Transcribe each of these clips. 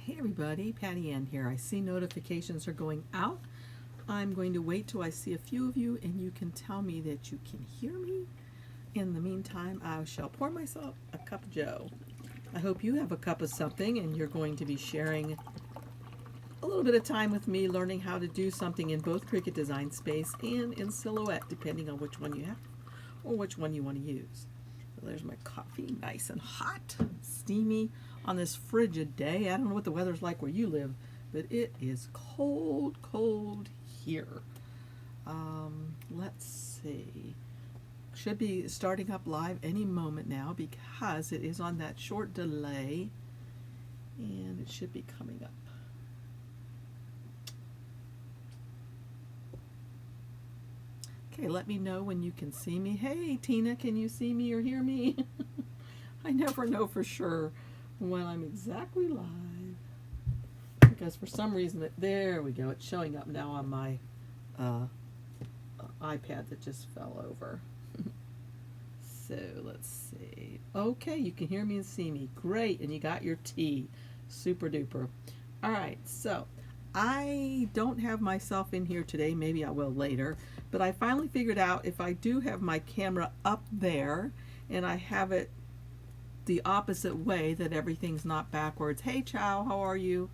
Hey everybody, Patty Ann here. I see notifications are going out. I'm going to wait till I see a few of you and you can tell me that you can hear me. In the meantime, I shall pour myself a cup of joe. I hope you have a cup of something and you're going to be sharing a little bit of time with me learning how to do something in both Cricut Design Space and in Silhouette, depending on which one you have or which one you want to use. So there's my coffee, nice and hot, steamy on this frigid day. I don't know what the weather's like where you live, but it is cold, cold here. Let's see. Should be starting up live any moment now because it is on that short delay and it should be coming up. Okay, let me know when you can see me. Hey Tina, can you see me or hear me? I never know for sure when I'm exactly live because for some reason, there we go, it's showing up now on my iPad that just fell over. So let's see. Okay, you can hear me and see me. Great, and you got your tea. Super duper. All right, so I don't have myself in here today. Maybe I will later. But I finally figured out if I do have my camera up there and I have it the opposite way, that everything's not backwards. Hey Chow, how are you?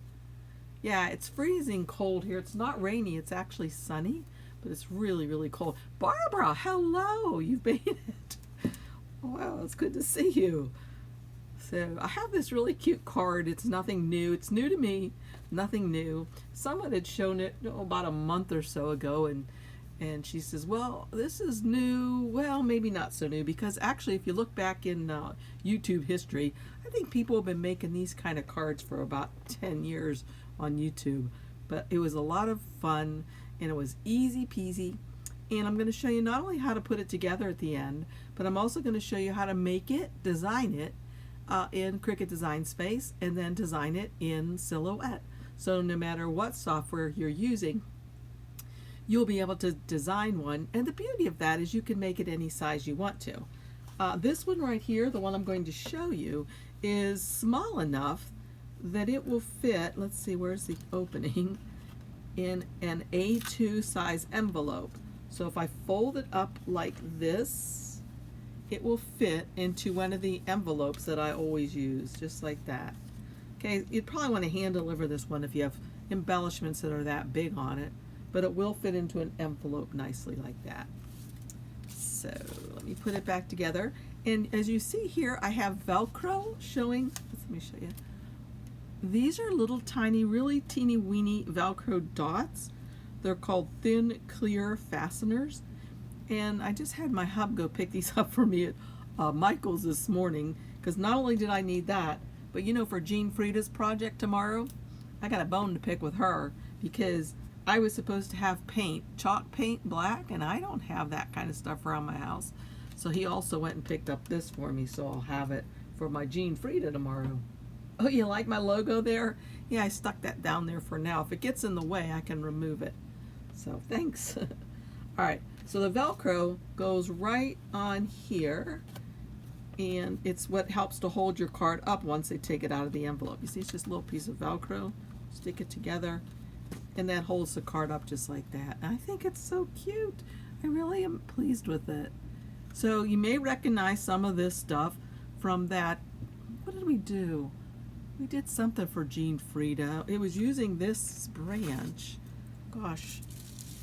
Yeah, it's freezing cold here. It's not rainy, it's actually sunny, but it's really, really cold. Barbara, hello, you've made it. Wow, it's good to see you. So I have this really cute card. It's nothing new. It's new to me, nothing new. Someone had shown it about a month or so ago, and she says, well, this is new. Well, maybe not so new, because actually if you look back in YouTube history, I think people have been making these kind of cards for about 10 years on YouTube. But it was a lot of fun and it was easy peasy. And I'm going to show you not only how to put it together at the end, but I'm also going to show you how to make it, design it in Cricut Design Space, and then design it in Silhouette. So no matter what software you're using, you'll be able to design one. And the beauty of that is you can make it any size you want to. This one right here, the one I'm going to show you, is small enough that it will fit, let's see, where's the opening, in an A2 size envelope. So if I fold it up like this, it will fit into one of the envelopes that I always use, just like that. Okay, you'd probably want to hand deliver this one if you have embellishments that are that big on it, but it will fit into an envelope nicely like that. So let me put it back together. And as you see here, I have Velcro showing. Let me show you. These are little tiny, really teeny weeny Velcro dots. They're called thin clear fasteners. And I just had my hub go pick these up for me at Michael's this morning, because not only did I need that, but you know, for Jean Frieda's project tomorrow, I got a bone to pick with her because I was supposed to have paint, chalk paint black, and I don't have that kind of stuff around my house. So he also went and picked up this for me, so I'll have it for my Jean Frieda tomorrow. Oh, you like my logo there? Yeah, I stuck that down there for now. If it gets in the way, I can remove it. So thanks. All right, so the Velcro goes right on here, and it's what helps to hold your card up once they take it out of the envelope. You see, it's just a little piece of Velcro. Stick it together, and that holds the card up just like that. And I think it's so cute. I really am pleased with it. So you may recognize some of this stuff from that. What did we do? We did something for Jean Frieda. It was using this branch. Gosh.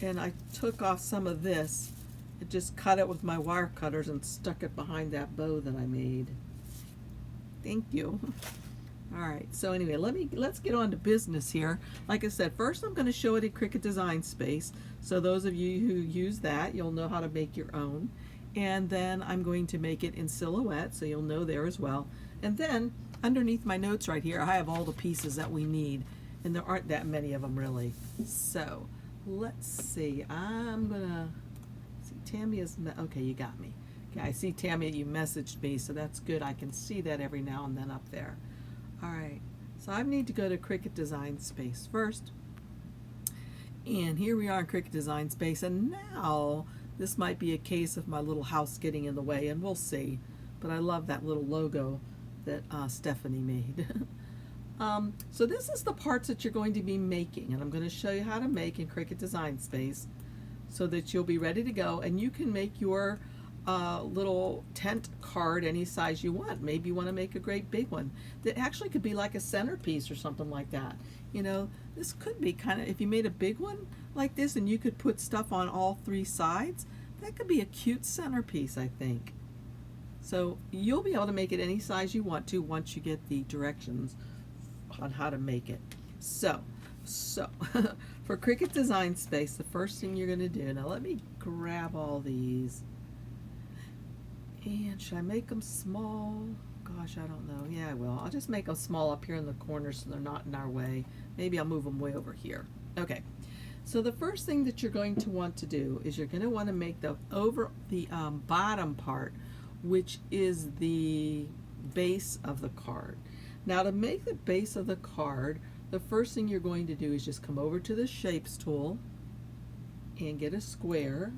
And I took off some of this and just cut it with my wire cutters and stuck it behind that bow that I made. Thank you. All right, so anyway, let's get on to business here. Like I said, first I'm going to show it in Cricut Design Space. So those of you who use that, you'll know how to make your own. And then I'm going to make it in Silhouette, so you'll know there as well. And then underneath my notes right here, I have all the pieces that we need. And there aren't that many of them really. So let's see, I'm gonna see, Tammy is, okay, you got me. Okay, I see Tammy, you messaged me, so that's good. I can see that every now and then up there. All right, so I need to go to Cricut Design Space first. And here we are in Cricut Design Space, and now this might be a case of my little house getting in the way, and we'll see. But I love that little logo that Stephanie made. So this is the parts that you're going to be making, and I'm going to show you how to make in Cricut Design Space so that you'll be ready to go, and you can make your little tent card any size you want. Maybe you want to make a great big one that actually could be like a centerpiece or something like that. You know, this could be kind of, if you made a big one like this and you could put stuff on all three sides, that could be a cute centerpiece, I think. So you'll be able to make it any size you want to once you get the directions on how to make it. So for Cricut Design Space, the first thing you're going to do, now let me grab all these. And should I make them small? Gosh, I don't know. Yeah, I will. I'll just make them small up here in the corner so they're not in our way. Maybe I'll move them way over here. Okay. So the first thing that you're going to want to do is you're going to want to make the bottom part, which is the base of the card. Now to make the base of the card, the first thing you're going to do is just come over to the Shapes tool and get a square.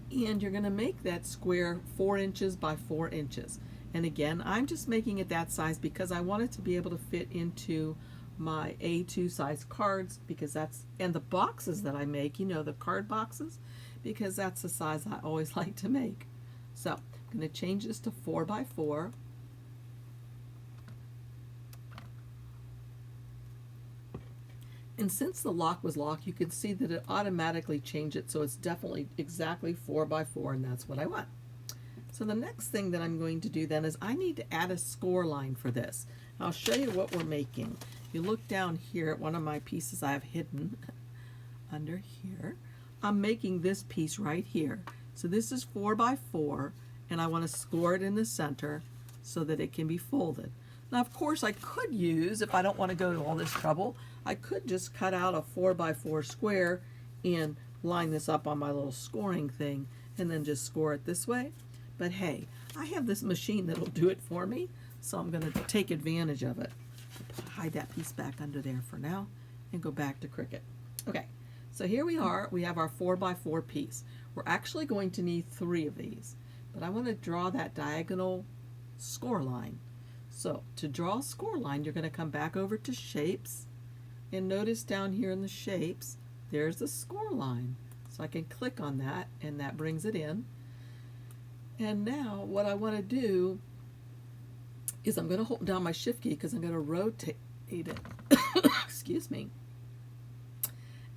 And you're going to make that square 4 inches by 4 inches. And again, I'm just making it that size because I want it to be able to fit into my A2 size cards, because that's, and the boxes that I make, you know, the card boxes, because that's the size I always like to make. So I'm going to change this to 4 by 4. And since the lock was locked, you can see that it automatically changed it, so it's definitely exactly 4 by 4, and that's what I want. So the next thing that I'm going to do then is I need to add a score line for this. I'll show you what we're making. You look down here at one of my pieces I have hidden under here. I'm making this piece right here. So this is 4 by 4, and I want to score it in the center so that it can be folded. Now, of course, I could use, if I don't want to go to all this trouble, I could just cut out a 4 by 4 square and line this up on my little scoring thing and then just score it this way. But hey, I have this machine that'll do it for me, so I'm going to take advantage of it. Hide that piece back under there for now and go back to Cricut. Okay, so here we are. We have our 4 by 4 piece. We're actually going to need 3 of these, but I want to draw that diagonal score line. So to draw a score line, you're going to come back over to Shapes, and notice down here in the Shapes, there's the score line. So I can click on that, and that brings it in. And now what I want to do is I'm going to hold down my Shift key because I'm going to rotate it. Excuse me.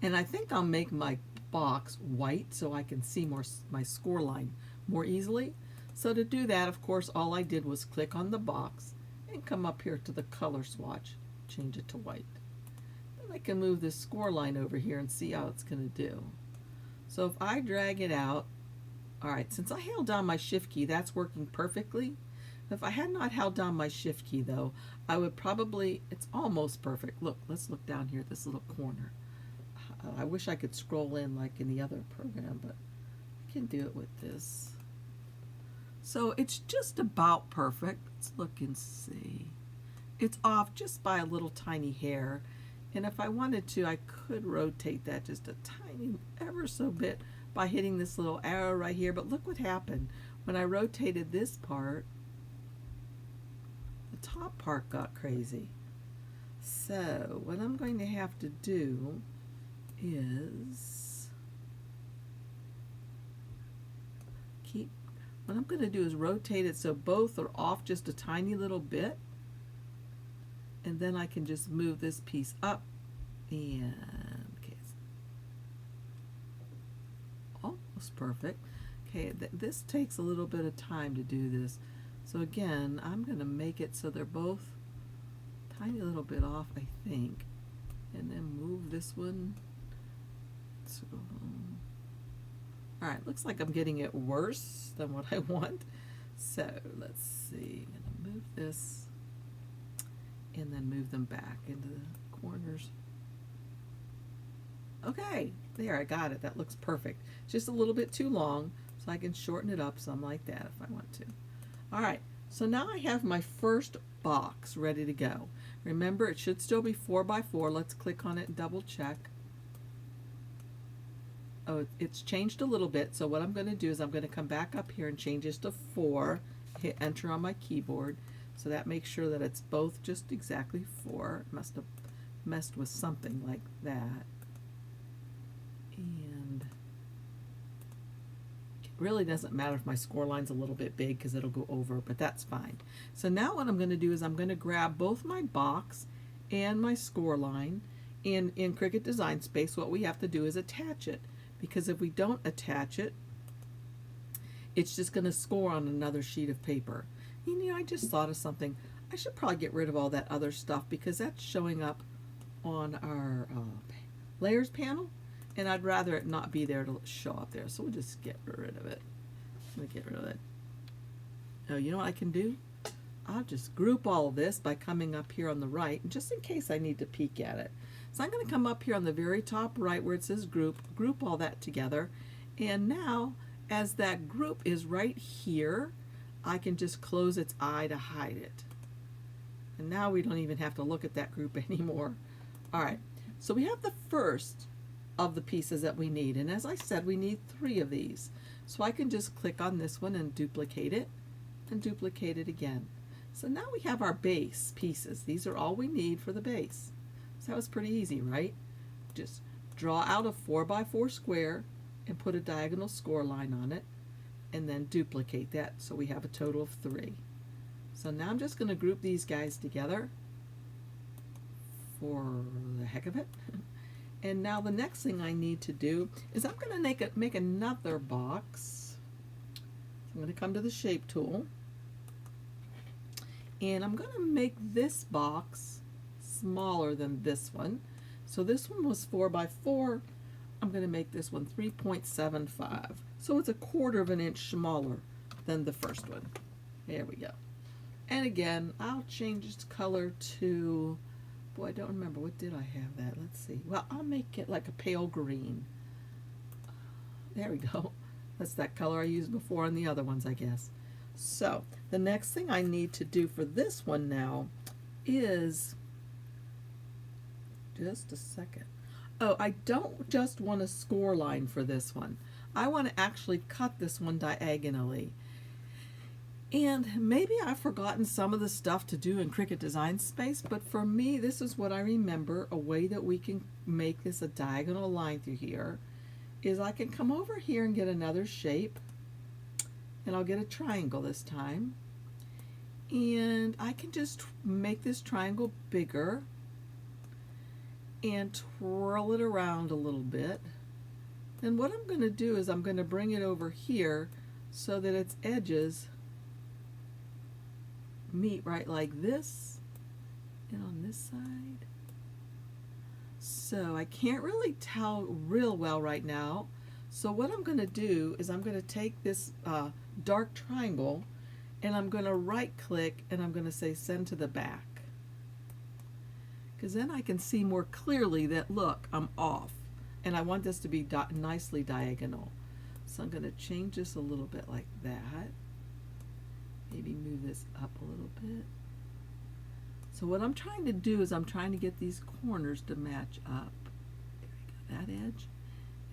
And I think I'll make my box white so I can see my score line more easily. So to do that, of course, all I did was click on the box and come up here to the color swatch, change it to white. Then I can move this score line over here and see how it's going to do. So if I drag it out, all right, since I held down my Shift key, that's working perfectly. If I had not held down my Shift key though, I would probably, it's almost perfect. Look, let's look down here at this little corner. I wish I could scroll in like in the other program, but I can do it with this. So it's just about perfect. Let's look and see. It's off just by a little tiny hair. And if I wanted to, I could rotate that just a tiny, ever so bit by hitting this little arrow right here. But look what happened. When I rotated this part, the top part got crazy. So what I'm going to have to do is what I'm going to do is rotate it so both are off just a tiny little bit, and then I can just move this piece up, and okay, it's almost perfect. Okay, this takes a little bit of time to do this, so again I'm going to make it so they're both a tiny little bit off, I think, and then move this one. So, all right, looks like I'm getting it worse than what I want. So let's see, I'm going to move this and then move them back into the corners. Okay, there, I got it. That looks perfect. Just a little bit too long, so I can shorten it up some like that if I want to. All right, so now I have my first box ready to go. Remember, it should still be 4 by 4. Let's click on it and double check. Oh, it's changed a little bit, so what I'm going to do is I'm going to come back up here and change this to 4, hit enter on my keyboard. So that makes sure that it's both just exactly 4. Must have messed with something like that. And it really doesn't matter if my score line's a little bit big because it'll go over, but that's fine. So now what I'm going to do is I'm going to grab both my box and my score line. In Cricut Design Space, what we have to do is attach it, because if we don't attach it, it's just going to score on another sheet of paper. And, you know, I just thought of something. I should probably get rid of all that other stuff because that's showing up on our layers panel, and I'd rather it not be there to show up there. So we'll just get rid of it. I'm going to get rid of it. Oh, you know what I can do? I'll just group all of this by coming up here on the right, just in case I need to peek at it. So I'm going to come up here on the very top right where it says group all that together. And now, as that group is right here, I can just close its eye to hide it. And now we don't even have to look at that group anymore. All right, so we have the first of the pieces that we need. And as I said, we need 3 of these. So I can just click on this one and duplicate it again. So now we have our base pieces. These are all we need for the base. So that was pretty easy, right? Just draw out a 4x4 square and put a diagonal score line on it, and then duplicate that so we have a total of 3. So now I'm just going to group these guys together for the heck of it. And now the next thing I need to do is I'm going to make another box. I'm going to come to the shape tool, and I'm going to make this box smaller than this one. So this one was 4x4. I'm going to make this one 3.75. So it's a 1/4 of an inch smaller than the first one. There we go. And again, I'll change its color to, boy, I don't remember, what did I have that? Let's see. Well, I'll make it like a pale green. There we go. That's that color I used before on the other ones, I guess. So the next thing I need to do for this one now is, just a second. Oh, I don't just want a score line for this one. I want to actually cut this one diagonally. And maybe I've forgotten some of the stuff to do in Cricut Design Space, but for me, this is what I remember. A way that we can make this a diagonal line through here is I can come over here and get another shape, and I'll get a triangle this time. And I can just make this triangle bigger and twirl it around a little bit. And what I'm going to do is I'm going to bring it over here so that its edges meet right like this, and on this side. So I can't really tell real well right now. So what I'm going to do is I'm going to take this dark triangle, and I'm going to right click, and I'm going to say send to the back. Because then I can see more clearly that, look, I'm off. And I want this to be nicely diagonal. So I'm going to change this a little bit like that. Maybe move this up a little bit. So what I'm trying to do is I'm trying to get these corners to match up. There we go, that edge.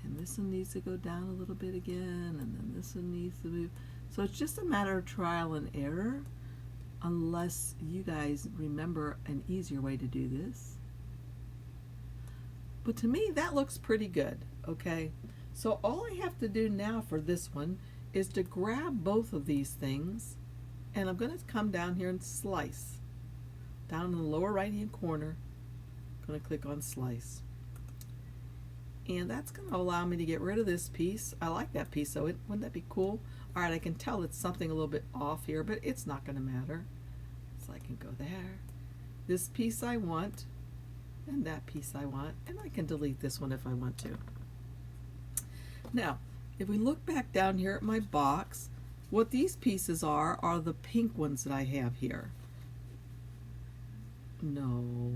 And this one needs to go down a little bit again, and then this one needs to move. So it's just a matter of trial and error, unless you guys remember an easier way to do this. But to me, that looks pretty good, okay? So all I have to do now for this one is to grab both of these things, and I'm going to come down here and slice. Down in the lower right-hand corner, I'm going to click on Slice. And that's going to allow me to get rid of this piece. I like that piece, so wouldn't that be cool? All right, I can tell it's something a little bit off here, but it's not going to matter. So I can go there. This piece I want, and that piece I want, and I can delete this one if I want to. Now, if we look back down here at my box, what these pieces are the pink ones that I have here. No,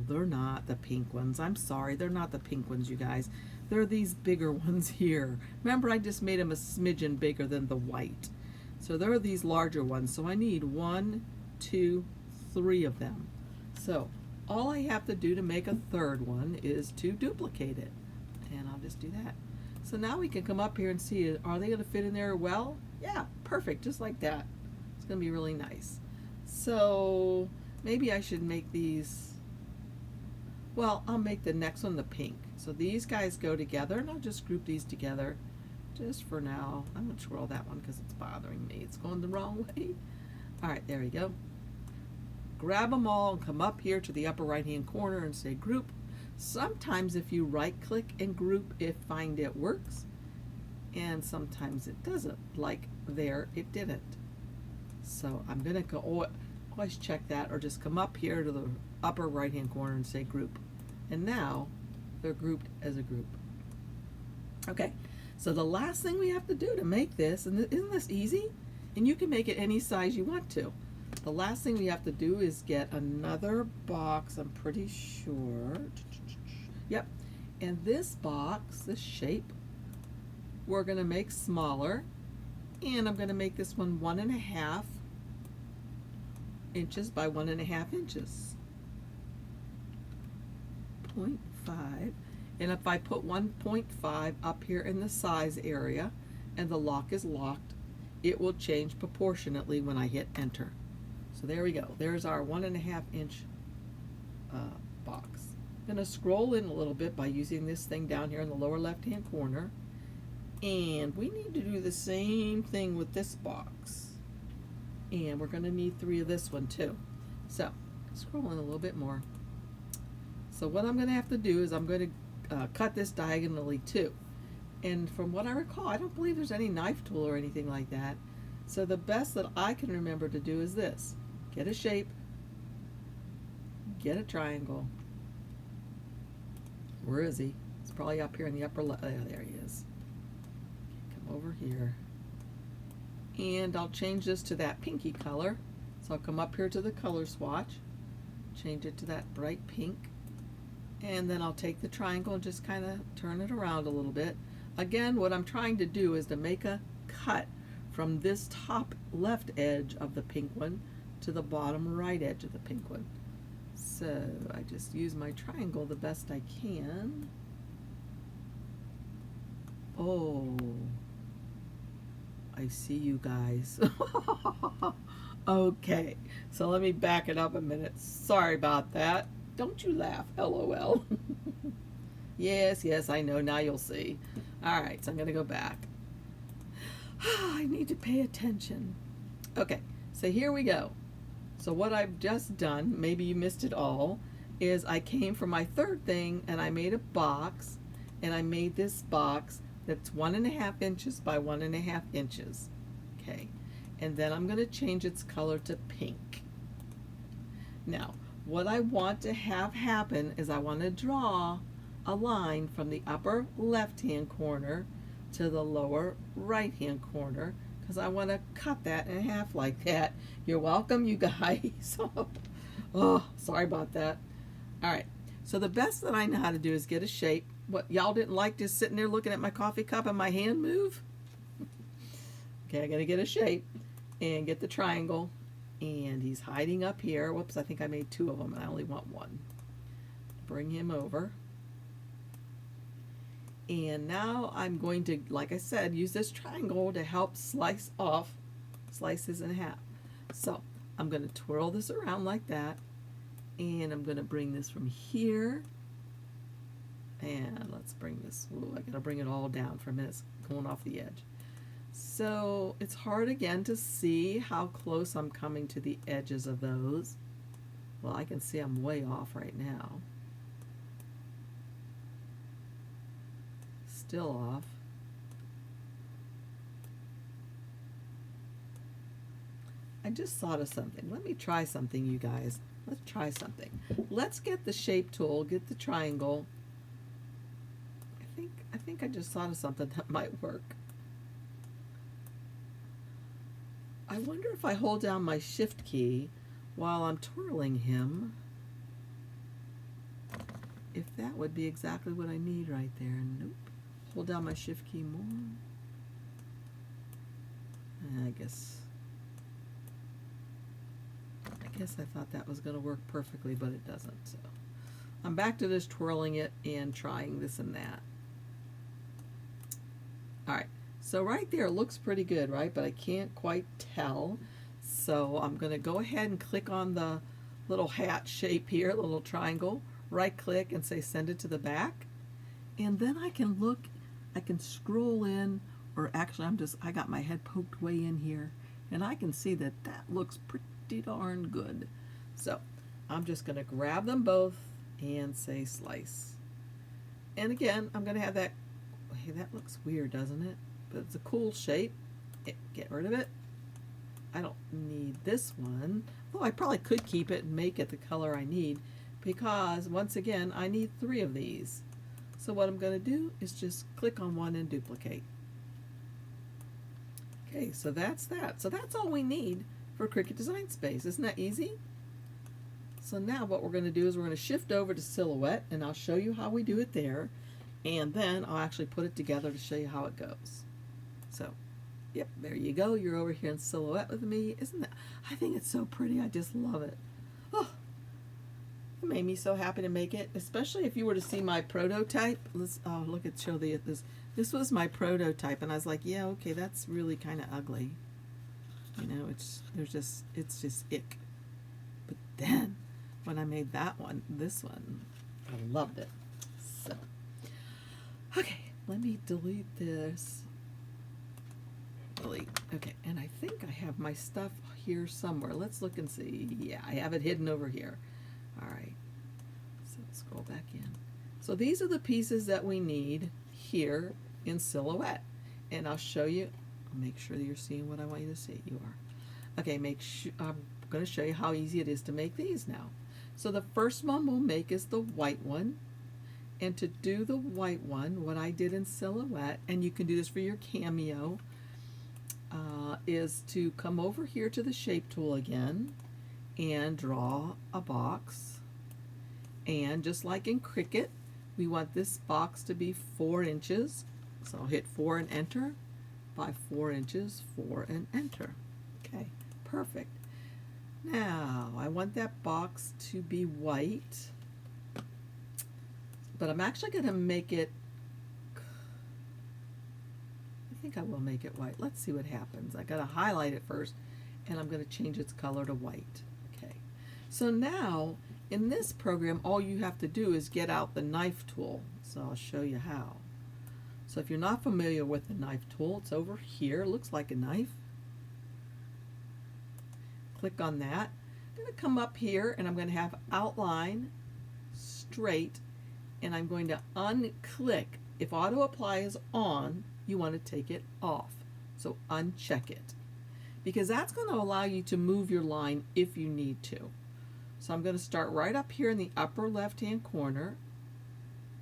they're not the pink ones. I'm sorry, they're not the pink ones, you guys. They're these bigger ones here. Remember, I just made them a smidgen bigger than the white. So there are these larger ones. So I need 1, 2, 3 of them. So all I have to do to make a third one is to duplicate it. And I'll just do that. So now we can come up here and see, are they going to fit in there well? Yeah, perfect, just like that. It's going to be really nice. So maybe I should make these, well, I'll make the next one the pink. So these guys go together, and I'll just group these together just for now. I'm going to twirl that one because it's bothering me. It's going the wrong way. All right, there we go. Grab them all and come up here to the upper right hand corner and say group. Sometimes if you right click and group it, find it works, and sometimes it doesn't. Like there, it didn't. So I'm gonna go, always check that, or just come up here to the upper right hand corner and say group, and now they're grouped as a group. Okay, so the last thing we have to do to make this, and isn't this easy? And you can make it any size you want to. The last thing we have to do is get another box, I'm pretty sure. Yep, and this box, this shape, we're gonna make smaller, and I'm gonna make this one 1.5 inches by 1.5 inches. 0.5, and if I put 1.5 up here in the size area and the lock is locked, it will change proportionately when I hit enter. So there we go. There's our 1.5 inch box. I'm going to scroll in a little bit by using this thing down here in the lower left hand corner, and we need to do the same thing with this box, and we're going to need 3 of this one too. So scroll in a little bit more. So what I'm going to have to do is I'm going to cut this diagonally too, and from what I recall, I don't believe there's any knife tool or anything like that. So the best that I can remember to do is this: get a shape, get a triangle. Where is he? It's probably up here in the upper left. There he is. Come over here. And I'll change this to that pinky color. So I'll come up here to the color swatch, change it to that bright pink, and then I'll take the triangle and just kind of turn it around a little bit. Again, what I'm trying to do is to make a cut from this top left edge of the pink one to the bottom right edge of the pink one. So I just use my triangle the best I can. Oh, I see you guys. Okay, so let me back it up a minute. Sorry about that. Don't you laugh, LOL. Yes, yes, I know, now you'll see. All right, so I'm gonna go back. I need to pay attention. Okay, so here we go. So what I've just done, maybe you missed it all, is I came for my third thing and I made a box, and I made this box that's 1.5 inches by 1.5 inches. Okay, and then I'm going to change its color to pink. Now, what I want to have happen is I want to draw a line from the upper left-hand corner to the lower right-hand corner, because I want to cut that in half like that. You're welcome, you guys. Oh, sorry about that. All right, so the best that I know how to do is get a shape. What, y'all didn't like just sitting there looking at my coffee cup and my hand move? Okay, I gotta get a shape and get the triangle, and he's hiding up here. Whoops, I think I made 2 of them and I only want 1. Bring him over. And now I'm going to, like I said, use this triangle to help slice off slices in half. So I'm going to twirl this around like that, and I'm going to bring this from here, and let's bring this, ooh, I got to bring it all down for a minute, it's going off the edge. So it's hard again to see how close I'm coming to the edges of those. Well, I can see I'm way off right now. Still off. I just thought of something. Let me try something, you guys. Let's try something. Let's get the shape tool, get the triangle. I think I just thought of something that might work. I wonder if I hold down my shift key while I'm twirling him, if that would be exactly what I need right there. Nope. Hold down my shift key more. I guess I thought that was going to work perfectly, but it doesn't. So I'm back to this twirling it and trying this and that. All right, so right there it looks pretty good, right? But I can't quite tell. So I'm going to go ahead and click on the little hat shape here, the little triangle, right click and say send it to the back. And then I can look, I can scroll in, or actually I got my head poked way in here, and I can see that that looks pretty darn good. So I'm just going to grab them both and say slice. And again, I'm going to have that, hey, that looks weird, doesn't it? But it's a cool shape. Get rid of it. I don't need this one. Well, I probably could keep it and make it the color I need, because once again, I need 3 of these. So what I'm going to do is just click on one and duplicate. Okay, so that's that. So that's all we need for Cricut Design Space. Isn't that easy? So now what we're going to do is we're going to shift over to Silhouette, and I'll show you how we do it there, and then I'll actually put it together to show you how it goes. So, yep, there you go. You're over here in Silhouette with me. Isn't that? I think it's so pretty. I just love it. Oh, it made me so happy to make it, especially if you were to see my prototype. Let's look at show this. This was my prototype, and I was like, yeah, okay, that's really kind of ugly. You know, it's just ick. But then when I made that one, this one, I loved it. So, okay, let me delete this. Delete. Okay, and I think I have my stuff here somewhere. Let's look and see. Yeah, I have it hidden over here. All right, so scroll back in. So these are the pieces that we need here in Silhouette, and I'll show you. Make sure that you're seeing what I want you to see. You are. Okay, make sure. I'm going to show you how easy it is to make these now. So the first one we'll make is the white one, and to do the white one, what I did in Silhouette, and you can do this for your Cameo, is to come over here to the shape tool again and draw a box. And just like in Cricut, we want this box to be 4 inches. So I'll hit 4 and enter, by 4 inches, 4 and enter. Okay, perfect. Now I want that box to be white, but I'm actually going to make it, I think I will make it white. Let's see what happens. I got to highlight it first, and I'm going to change its color to white. Okay, so now in this program, all you have to do is get out the knife tool. So I'll show you how. So if you're not familiar with the knife tool, it's over here. It looks like a knife. Click on that. I'm going to come up here, and I'm going to have outline, straight, and I'm going to unclick. If auto apply is on, you want to take it off. So uncheck it, because that's going to allow you to move your line if you need to. So I'm going to start right up here in the upper left hand corner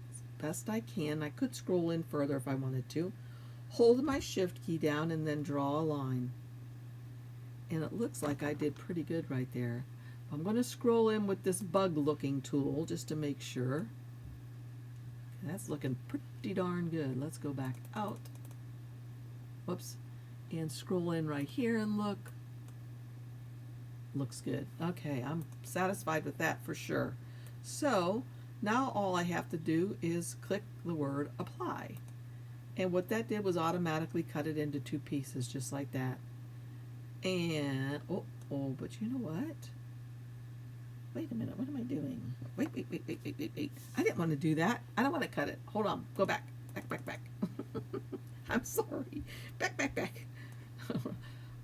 as best I can. I could scroll in further if I wanted to. Hold my shift key down and then draw a line. And it looks like I did pretty good right there. I'm going to scroll in with this bug looking tool just to make sure. That's looking pretty darn good. Let's go back out. Whoops. And scroll in right here and look. Looks good. Okay, I'm satisfied with that for sure. So now all I have to do is click the word apply. And what that did was automatically cut it into 2 pieces just like that. And, but you know what? Wait a minute, what am I doing? Wait. I didn't want to do that. I don't want to cut it. Hold on, go back. Back. I'm sorry. Back.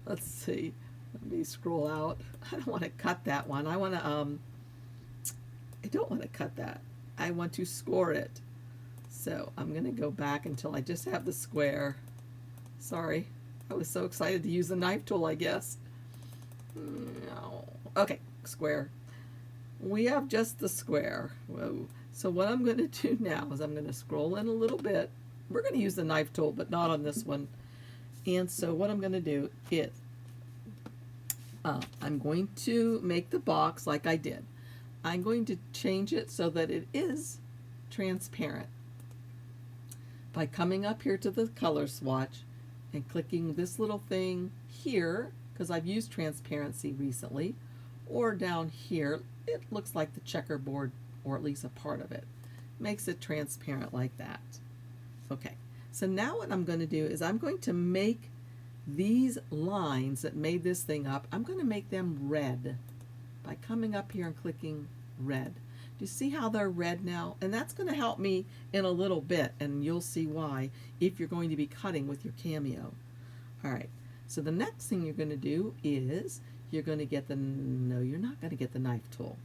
Let's see. Let me scroll out. I don't want to cut that one. I want to, I don't want to cut that. I want to score it. So I'm going to go back until I just have the square. Sorry. I was so excited to use the knife tool, I guess. No. Okay, square. We have just the square. Whoa. So what I'm going to do now is I'm going to scroll in a little bit. We're going to use the knife tool, but not on this one. And so what I'm going to do is I'm going to make the box like I did. I'm going to change it so that it is transparent by coming up here to the color swatch and clicking this little thing here, because I've used transparency recently, or down here. It looks like the checkerboard, or at least a part of it. Makes it transparent like that. Okay, so now what I'm going to do is I'm going to make these lines that made this thing up, I'm going to make them red by coming up here and clicking red. Do you see how they're red now? And that's going to help me in a little bit, and you'll see why if you're going to be cutting with your Cameo. All right, so the next thing you're going to do is you're going to get the, no, you're not going to get the knife tool.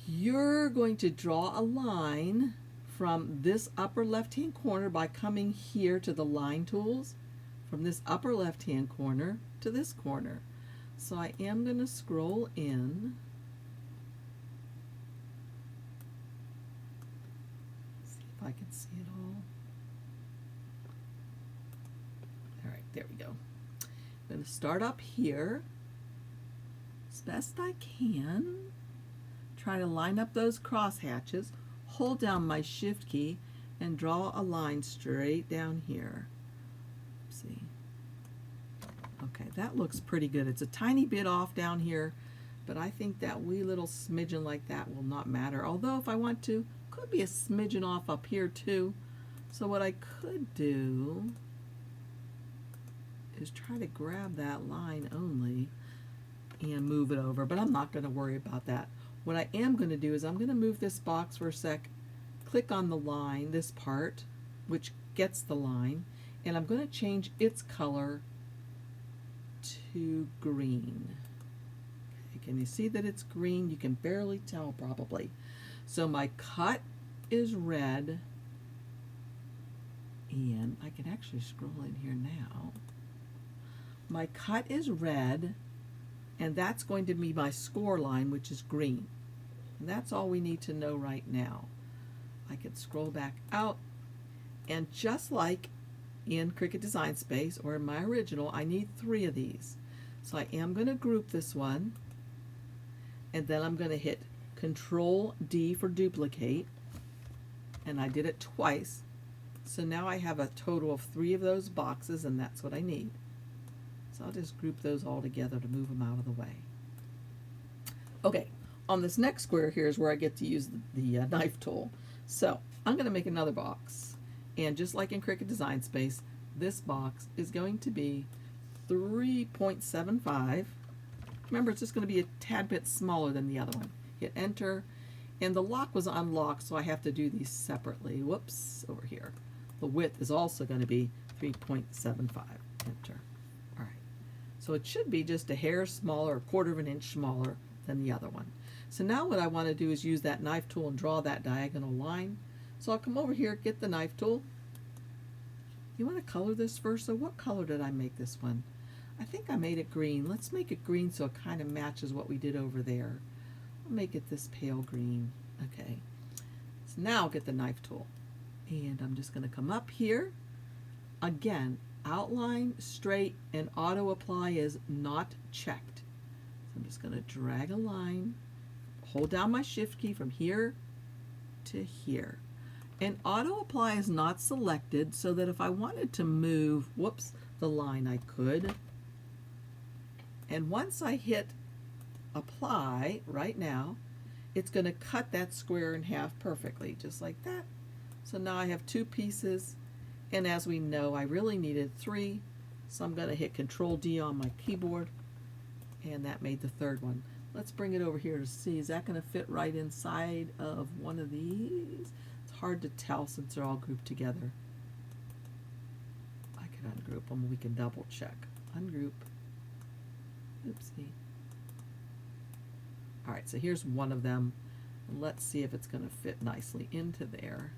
You're going to draw a line from this upper left-hand corner by coming here to the line tools, from this upper left-hand corner to this corner. So I am going to scroll in. See if I can see it all. All right, there we go. I'm going to start up here as best I can. Try to line up those cross hatches, hold down my shift key, and draw a line straight down here. See? Okay, that looks pretty good. It's a tiny bit off down here, but I think that wee little smidgen like that will not matter. Although if I want to, could be a smidgen off up here too. So what I could do is try to grab that line only and move it over, but I'm not going to worry about that. What I am going to do is I'm going to move this box for a sec, click on the line, this part, which gets the line, and I'm going to change its color to green. Okay, can you see that it's green? You can barely tell probably. So my cut is red, and I can actually scroll in here now. My cut is red, and that's going to be my score line, which is green. And that's all we need to know right now. I can scroll back out, and just like in Cricut Design Space or in my original, I need 3 of these. So I am going to group this one, and then I'm going to hit Control D for duplicate, and I did it twice. So now I have a total of 3 of those boxes, and that's what I need. So I'll just group those all together to move them out of the way. Okay, on this next square here is where I get to use the knife tool. So I'm going to make another box, and just like in Cricut Design Space, this box is going to be 3.75. Remember, it's just going to be a tad bit smaller than the other one. Hit enter, and the lock was unlocked, so I have to do these separately. Whoops, over here. The width is also going to be 3.75. Enter. All right. So it should be just a hair smaller, a quarter of an inch smaller than the other one. So now what I want to do is use that knife tool and draw that diagonal line. So I'll come over here, get the knife tool. You want to color this first? So what color did I make this one? I think I made it green. Let's make it green so it kind of matches what we did over there. I'll make it this pale green. Okay. So now I'll get the knife tool. And I'm just going to come up here. Again, outline, straight, and auto apply is not checked. So I'm just going to drag a line, hold down my shift key from here to here. And auto apply is not selected, so that if I wanted to move, whoops, the line, I could. And once I hit apply right now, it's going to cut that square in half perfectly, just like that. So now I have 2 pieces, and as we know, I really needed 3, so I'm going to hit Control D on my keyboard, and that made the 3rd one. Let's bring it over here to see. Is that going to fit right inside of one of these? It's hard to tell since they're all grouped together. I can ungroup them. We can double check. Ungroup. Oopsie. All right, so here's one of them. Let's see if it's going to fit nicely into there.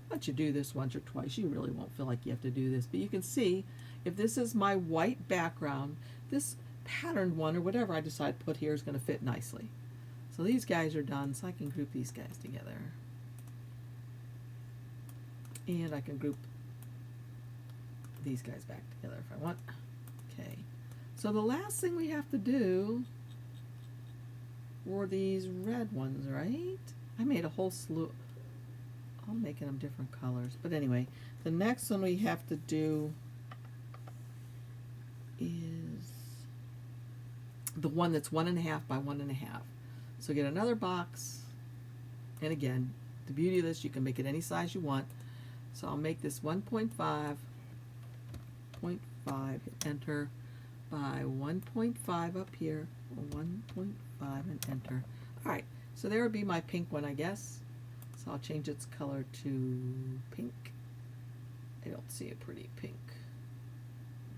Once you do this once or twice, you really won't feel like you have to do this. But you can see, if this is my white background, this patterned one or whatever I decide to put here is going to fit nicely. So these guys are done, so I can group these guys together. And I can group these guys back together if I want. Okay. So the last thing we have to do were these red ones, right? I made a whole slew. I'm making them different colors. But anyway, the next one we have to do is the one that's 1.5 by 1.5. So get another box, and again, the beauty of this, you can make it any size you want. So I'll make this 1.5, 0.5, hit enter, by 1.5 up here, 1.5 and enter. Alright, so there would be my pink one, I guess. So I'll change its color to pink. I don't see a pretty pink.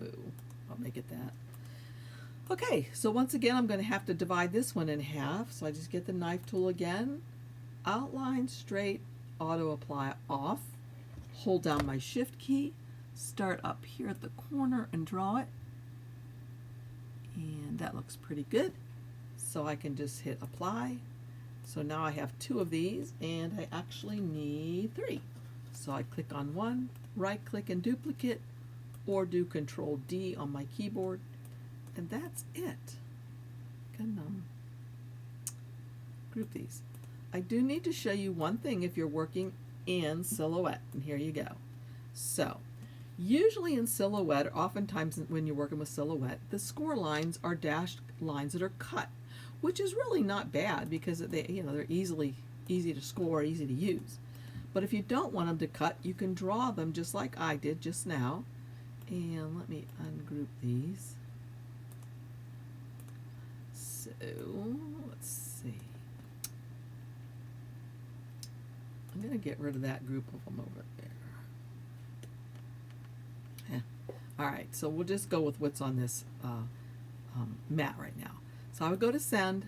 Boo. I'll make it that. Okay, so once again I'm going to have to divide this one in half. So I just get the knife tool again, outline straight, auto apply off, hold down my shift key, start up here at the corner and draw it. And that looks pretty good. So I can just hit apply. So now I have 2 of these and I actually need 3. So I click on one, right click and duplicate, or do Control D on my keyboard, and that's it. Can group these. I do need to show you one thing if you're working in Silhouette, and here you go. So usually in Silhouette, or oftentimes when you're working with Silhouette, the score lines are dashed lines that are cut, which is really not bad because they're easy to score, easy to use. But if you don't want them to cut, you can draw them just like I did just now. And let me ungroup these. So let's see. I'm going to get rid of that group of them over there. Yeah. All right, so we'll just go with what's on this mat right now. So I would go to send,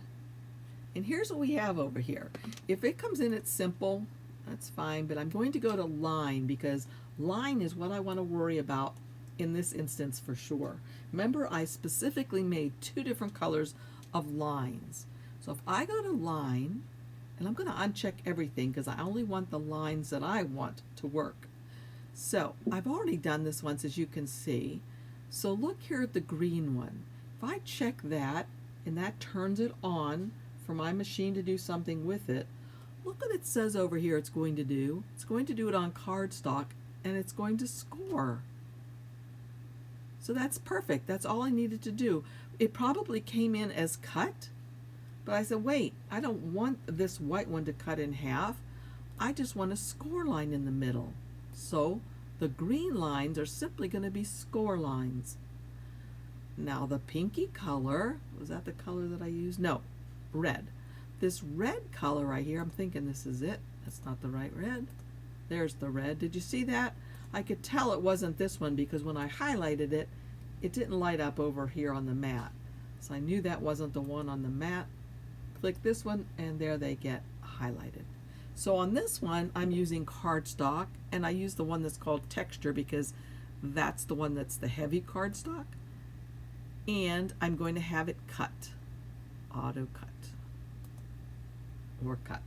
and here's what we have over here. If it comes in, it's simple. That's fine, but I'm going to go to line because line is what I want to worry about in this instance for sure. Remember, I specifically made 2 different colors of lines. So if I go to line, and I'm going to uncheck everything because I only want the lines that I want to work. So I've already done this once, as you can see. So look here at the green one. If I check that, and that turns it on for my machine to do something with it, look what it says over here it's going to do. It's going to do it on cardstock, and it's going to score. So that's perfect. That's all I needed to do. It probably came in as cut, but I said, wait, I don't want this white one to cut in half. I just want a score line in the middle. So the green lines are simply going to be score lines. Now the pinky color, was that the color that I used? No, red. This red color right here, I'm thinking this is it. That's not the right red. There's the red. Did you see that? I could tell it wasn't this one because when I highlighted it, it didn't light up over here on the mat. So I knew that wasn't the one on the mat. Click this one and there they get highlighted. So on this one, I'm using cardstock, and I use the one that's called texture because that's the one that's the heavy cardstock. And I'm going to have it cut, auto cut, or cut.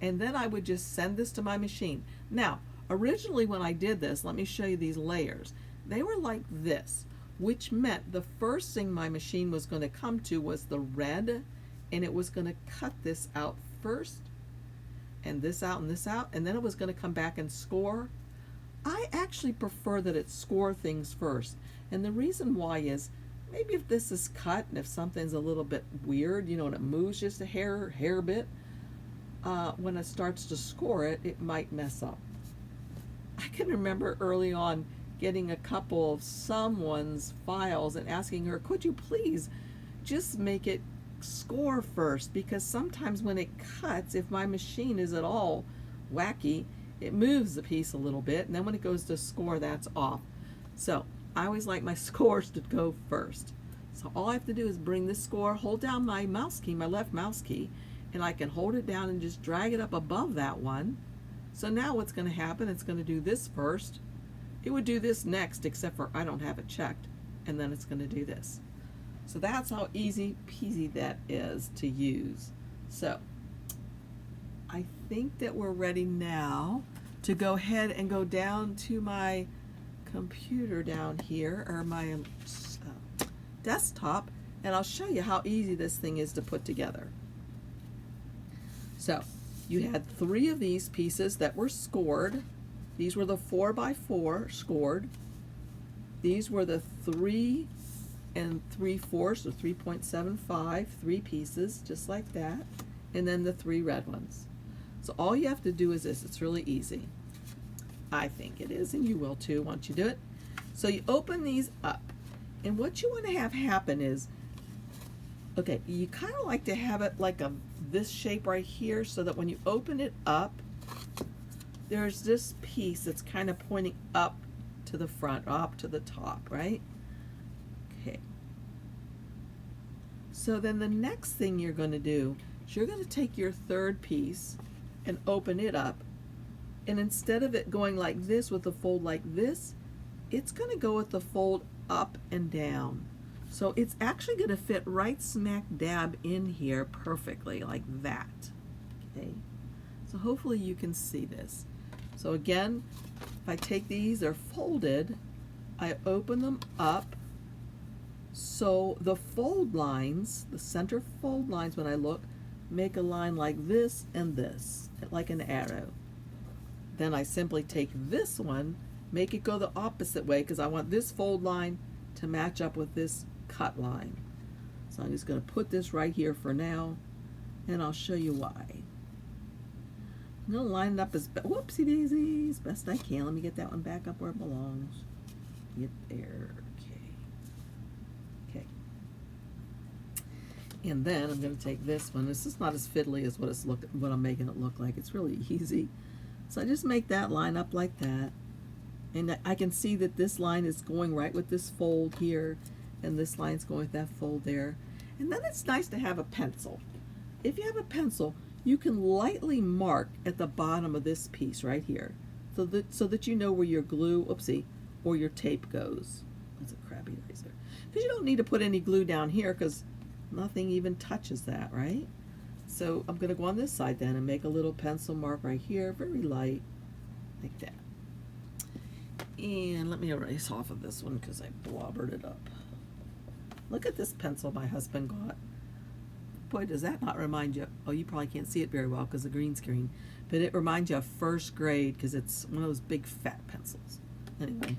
And then I would just send this to my machine. Now, originally when I did this, let me show you these layers. They were like this, which meant the first thing my machine was going to come to was the red, and it was going to cut this out first, and this out, and then it was going to come back and score. I actually prefer that it score things first, and the reason why is maybe if this is cut and if something's a little bit weird, and it moves just a hair bit, when it starts to score it, it might mess up. I can remember early on getting a couple of someone's files and asking her, could you please just make it score first, because sometimes when it cuts, if my machine is at all wacky, it moves the piece a little bit, and then when it goes to score, that's off. So I always like my scores to go first. So all I have to do is bring this score, hold down my mouse key, my left mouse key, and I can hold it down and just drag it up above that one. So now what's going to happen, it's going to do this first. It would do this next, except for I don't have it checked, and then it's going to do this. So that's how easy peasy that is to use. So I think that we're ready now to go ahead and go down to my computer down here, or my desktop, and I'll show you how easy this thing is to put together. So you had 3 of these pieces that were scored. These were the 4x4 scored. These were the 3 3/4, or 3.75, 3 pieces, just like that, and then the 3 red ones. So all you have to do is this. It's really easy. I think it is, and you will too once you do it. So you open these up, and what you want to have happen is, okay, you kind of like to have it like this shape right here, so that when you open it up, there's this piece that's kind of pointing up to the front, up to the top, right? Okay. So then the next thing you're going to do is you're going to take your third piece and open it up, and instead of it going like this with the fold like this, it's going to go with the fold up and down. So it's actually going to fit right smack dab in here perfectly like that. Okay, so hopefully you can see this. So again, if I take these, they're folded, I open them up, so the fold lines, the center fold lines when I look, make a line like this and this, like an arrow. Then I simply take this one, make it go the opposite way, because I want this fold line to match up with this cut line. So I'm just going to put this right here for now, and I'll show you why. I'm going to line it up as whoopsie daisies, best I can. Let me get that one back up where it belongs. Get there. Okay. And then I'm going to take this one. This is not as fiddly as what I'm making it look like. It's really easy. So I just make that line up like that, and I can see that this line is going right with this fold here, and this line's going with that fold there. And then it's nice to have a pencil. If you have a pencil, you can lightly mark at the bottom of this piece right here, so that you know where your glue, oopsie, or your tape goes. That's a crappy eraser. Because you don't need to put any glue down here, because nothing even touches that, right? So I'm going to go on this side then and make a little pencil mark right here, very light, like that. And let me erase off of this one because I blobbered it up. Look at this pencil my husband got. Boy, does that not remind you, oh, you probably can't see it very well because of the green screen, but it reminds you of first grade because it's one of those big fat pencils. Anyway.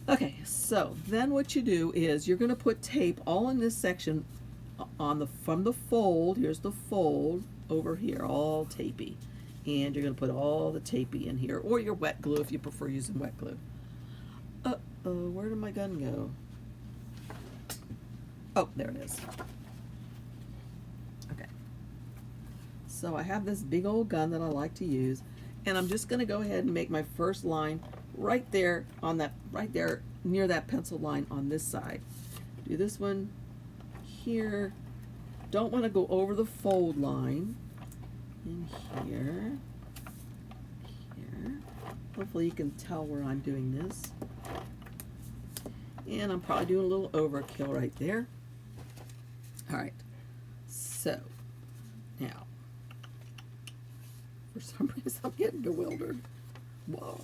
Okay, so then what you do is you're going to put tape all in this section on from the fold. Here's the fold over here, all tapey, and you're going to put all the tapey in here, or your wet glue if you prefer using wet glue. Where did my gun go? Oh, there it is. Okay, so I have this big old gun that I like to use, and I'm just going to go ahead and make my first line right there on that, right there near that pencil line on this side. Do this one here. Don't want to go over the fold line. In here. Here. Hopefully you can tell where I'm doing this. And I'm probably doing a little overkill right there. Alright. So, now, for some reason I'm getting bewildered. Whoa.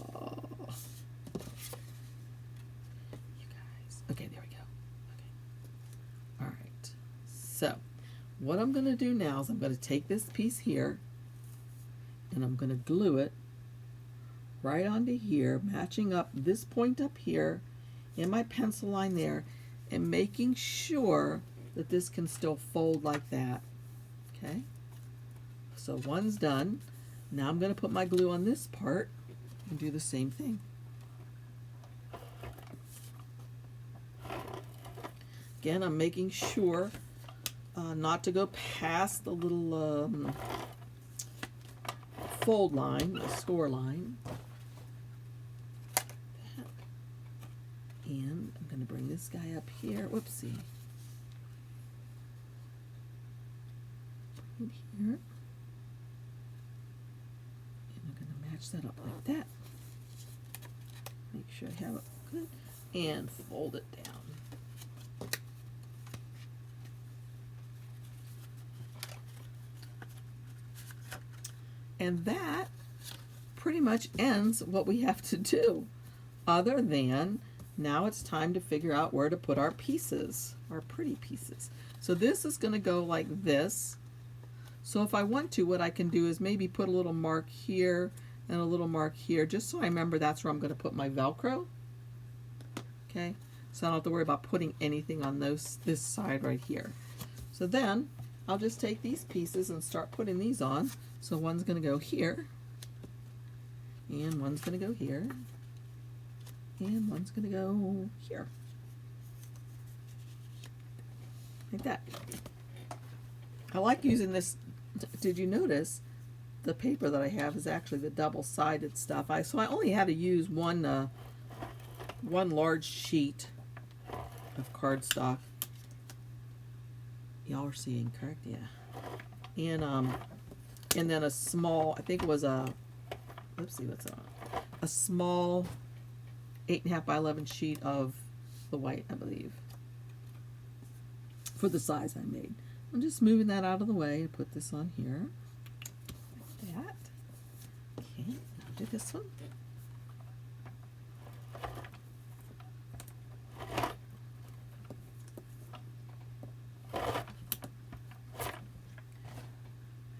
You guys. Okay, there we go. Okay. Alright. So, what I'm going to do now is I'm going to take this piece here and I'm going to glue it right onto here, matching up this point up here and my pencil line there, and making sure that this can still fold like that. Okay, so one's done. Now I'm going to put my glue on this part and do the same thing. Again, I'm making sure not to go past the little fold line, the score line. And I'm going to bring this guy up here. Whoopsie. Right here. And I'm going to match that up like that. Make sure I have it good. And fold it down. And that pretty much ends what we have to do, other than now it's time to figure out where to put our pieces, our pretty pieces. So this is going to go like this. So if I want to, what I can do is maybe put a little mark here and a little mark here, just so I remember that's where I'm going to put my Velcro. Okay, so I don't have to worry about putting anything on this side right here. So then I'll just take these pieces and start putting these on. So one's going to go here, And one's going to go here. And one's going to go here. Like that. I like using this. Did you notice the paper that I have is actually the double-sided stuff? So I only had to use one large sheet of cardstock. Y'all are seeing, correct? Yeah. And then a small, I think it was let's see what's on. A small 8.5 by 11 sheet of the white, I believe, for the size I made. I'm just moving that out of the way and put this on here. Like that. Okay, now do this one.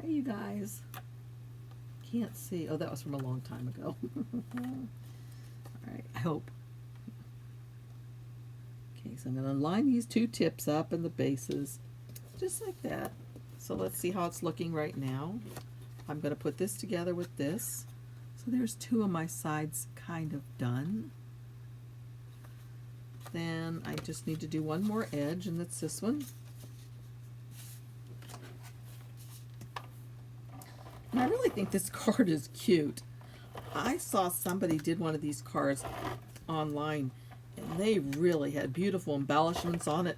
Hey, you guys. Can't see. Oh, that was from a long time ago. All right, I hope. Okay, so I'm going to line these two tips up and the bases just like that. So let's see how it's looking right now. I'm going to put this together with this. So there's two of my sides kind of done. Then I just need to do one more edge, and that's this one. And I really think this card is cute. I saw somebody did one of these cards online, and they really had beautiful embellishments on it.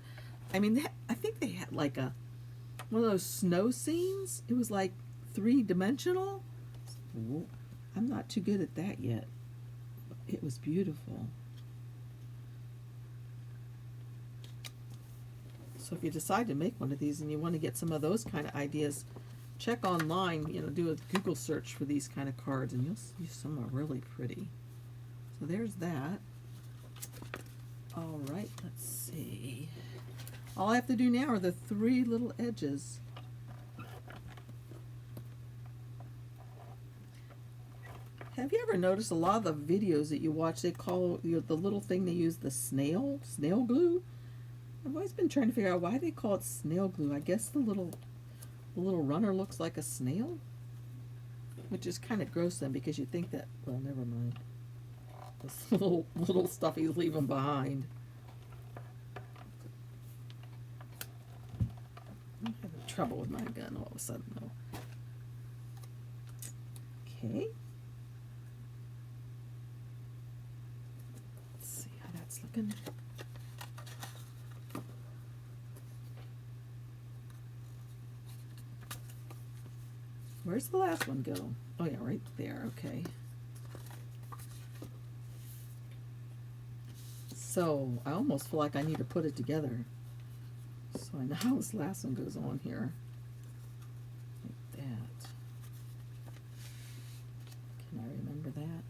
I mean, I think they had like one of those snow scenes. It was like 3-dimensional. I'm not too good at that yet. It was beautiful. So if you decide to make one of these and you want to get some of those kind of ideas, check online, do a Google search for these kind of cards, and you'll see some are really pretty. So there's that. All right, let's see. All I have to do now are the 3 little edges. Have you ever noticed a lot of the videos that you watch, they call the little thing they use the snail glue? I've always been trying to figure out why they call it snail glue. I guess the little runner looks like a snail, which is kind of gross then, because you think that, well, never mind. This little stuff he's leaving behind. I'm having trouble with my gun all of a sudden, though. Okay. Let's see how that's looking. Where's the last one go? Oh yeah, right there, okay. So I almost feel like I need to put it together. So I know how this last one goes on here. Like that. Can I remember that?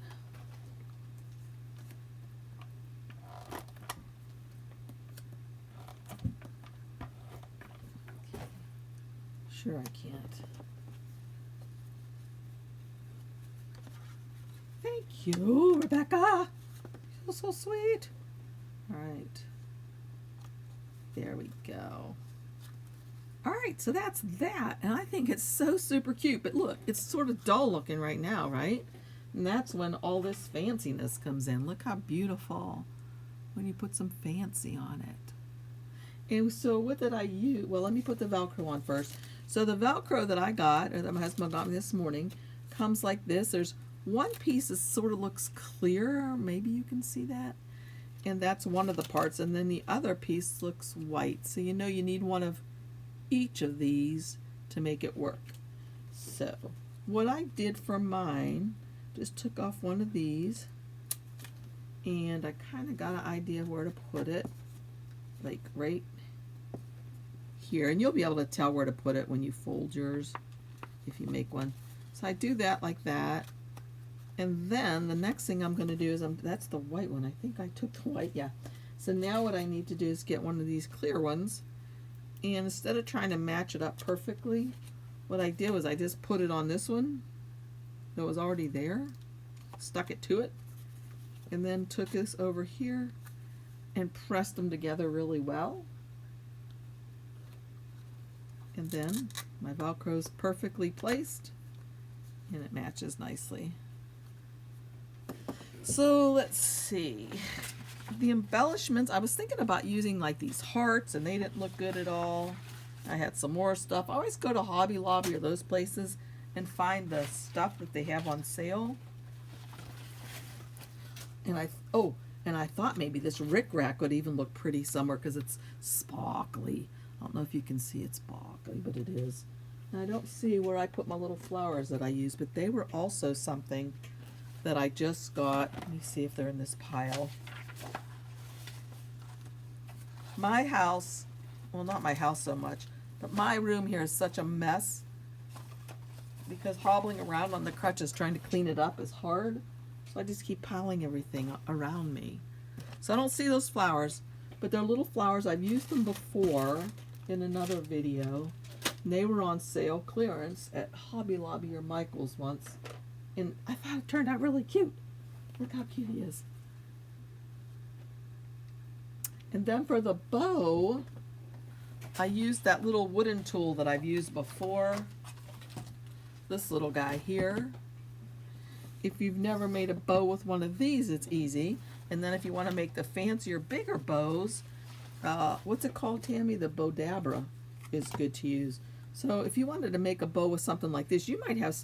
Sure I can't. Thank you, Rebecca. You're so sweet. All right. There we go. All right, so that's that. And I think it's so super cute. But look, it's sort of dull looking right now, right? And that's when all this fanciness comes in. Look how beautiful when you put some fancy on it. And so what did I use? Well, let me put the Velcro on first. So the Velcro that I got, or that my husband got me this morning, comes like this. There's one piece that sort of looks clear. Maybe you can see that. And that's one of the parts. And then the other piece looks white. So you know you need one of each of these to make it work. So what I did for mine, just took off one of these. And I kind of got an idea where to put it. Like right here. And you'll be able to tell where to put it when you fold yours, if you make one. So I do that like that. And then the next thing I'm going to do is, that's the white one. I think I took the white, yeah. So now what I need to do is get one of these clear ones. And instead of trying to match it up perfectly, what I did was I just put it on this one that was already there, stuck it to it, and then took this over here and pressed them together really well. And then my Velcro's perfectly placed, and it matches nicely. So let's see. The embellishments, I was thinking about using like these hearts and they didn't look good at all. I had some more stuff. I always go to Hobby Lobby or those places and find the stuff that they have on sale. And I thought maybe this rickrack would even look pretty somewhere because it's sparkly. I don't know if you can see it's sparkly, but it is. And I don't see where I put my little flowers that I use, but they were also something that I just got. Let me see if they're in this pile. My house, well, not my house so much, but my room here is such a mess because hobbling around on the crutches trying to clean it up is hard. So I just keep piling everything around me. So I don't see those flowers, but they're little flowers. I've used them before in another video. And they were on sale clearance at Hobby Lobby or Michael's once. And I thought it turned out really cute. Look how cute he is. And then for the bow, I used that little wooden tool that I've used before. This little guy here. If you've never made a bow with one of these, it's easy. And then if you want to make the fancier, bigger bows, what's it called, Tammy? The Bowdabra is good to use. So if you wanted to make a bow with something like this, you might have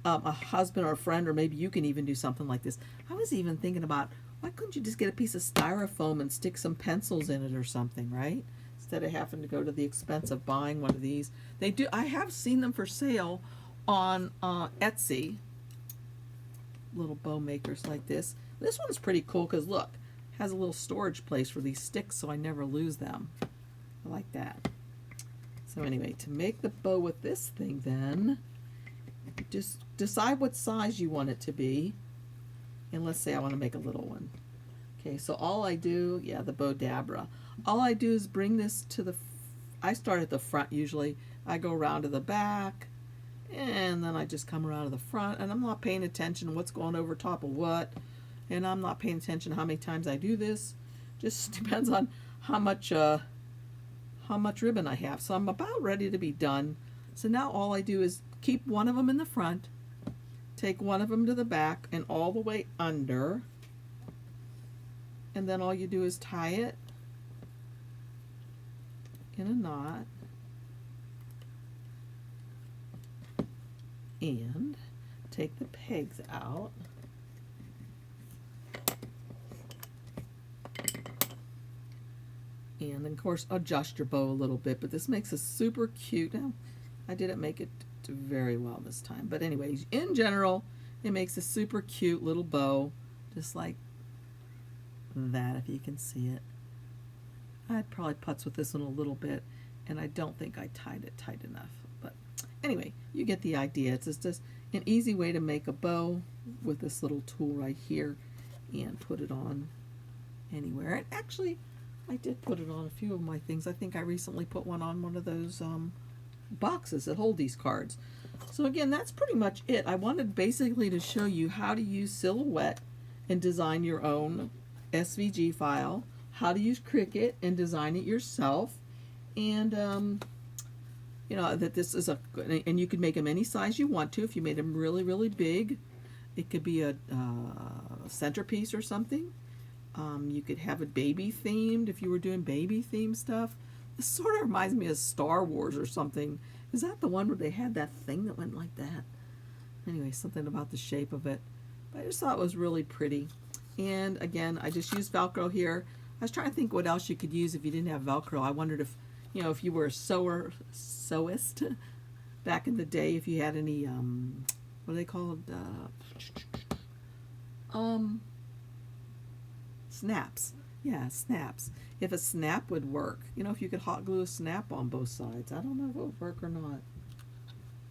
a husband or a friend, or maybe you can even do something like this. I was even thinking about, why couldn't you just get a piece of styrofoam and stick some pencils in it or something, right? Instead of having to go to the expense of buying one of these. They do. I have seen them for sale on Etsy. Little bow makers like this. This one's pretty cool because look, has a little storage place for these sticks so I never lose them. I like that. So anyway, to make the bow with this thing then, just decide what size you want it to be. And let's say I want to make a little one. Okay, so all I do, yeah, the Bowdabra. All I do is bring this to the, I start at the front usually. I go around to the back, and then I just come around to the front, and I'm not paying attention to what's going over top of what, and I'm not paying attention to how many times I do this. Just depends on how much ribbon I have. So I'm about ready to be done. So now all I do is keep one of them in the front, take one of them to the back and all the way under, and then all you do is tie it in a knot and take the pegs out. And of course adjust your bow a little bit, but this makes a super cute, now I didn't make it very well this time, but anyways, in general it makes a super cute little bow, just like that, if you can see it. I'd probably putz with this one a little bit, and I don't think I tied it tight enough, but anyway, you get the idea. It's just an easy way to make a bow with this little tool right here and put it on anywhere. And actually I did put it on a few of my things. I think I recently put one on one of those boxes that hold these cards. So again, that's pretty much it. I wanted basically to show you how to use Silhouette and design your own SVG file, how to use Cricut and design it yourself, and you know, that this is and you can make them any size you want to. If you made them really, really big, it could be a centerpiece or something. You could have it baby themed if you were doing baby themed stuff. This sort of reminds me of Star Wars or something. Is that the one where they had that thing that went like that? Anyway, something about the shape of it. But I just thought it was really pretty. And again, I just used Velcro here. I was trying to think what else you could use if you didn't have Velcro. I wondered if, you know, if you were a sewist back in the day, if you had any, what are they called? Snaps. Yeah, snaps. If a snap would work, you know, if you could hot glue a snap on both sides. I don't know if it would work or not.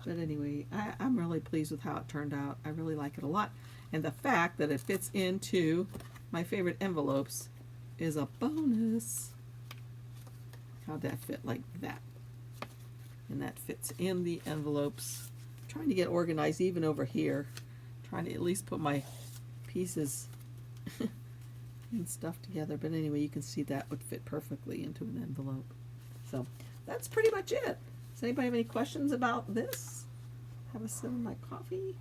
But anyway, I'm really pleased with how it turned out. I really like it a lot. And the fact that it fits into my favorite envelopes is a bonus. How'd that fit? Like that. And that fits in the envelopes. I'm trying to get organized even over here. Trying to at least put my pieces and stuff together. But anyway, you can see that would fit perfectly into an envelope. So that's pretty much it. Does anybody have any questions about this? Have a sip of my coffee.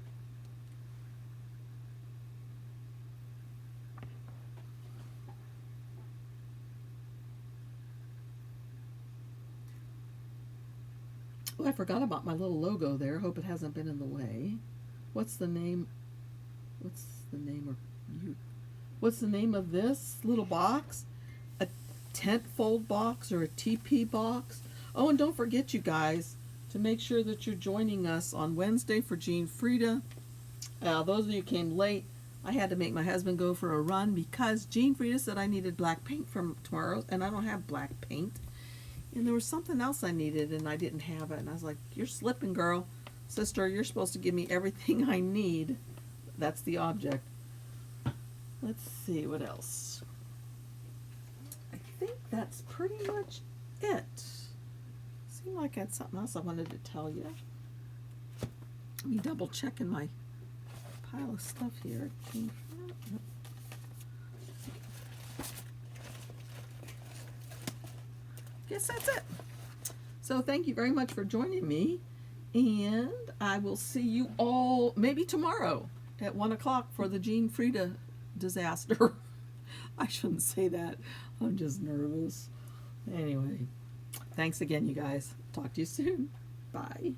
Oh, I forgot about my little logo there. Hope it hasn't been in the way. What's the name? What's the name of you? What's the name of this little box? A tent fold box or a TP box? Oh, and don't forget, you guys, to make sure that you're joining us on Wednesday for Jean Frieda. Those of you who came late, I had to make my husband go for a run because Jean Frieda said I needed black paint for tomorrow, and I don't have black paint. And there was something else I needed, and I didn't have it. And I was like, you're slipping, girl. Sister, you're supposed to give me everything I need. That's the object. Let's see, what else? I think that's pretty much it. Seemed like I had something else I wanted to tell you. Let me double check in my pile of stuff here. Guess that's it. So thank you very much for joining me, and I will see you all maybe tomorrow at 1 o'clock for the Jean Frieda disaster. I shouldn't say that. I'm just nervous. Anyway, thanks again, you guys. Talk to you soon. Bye.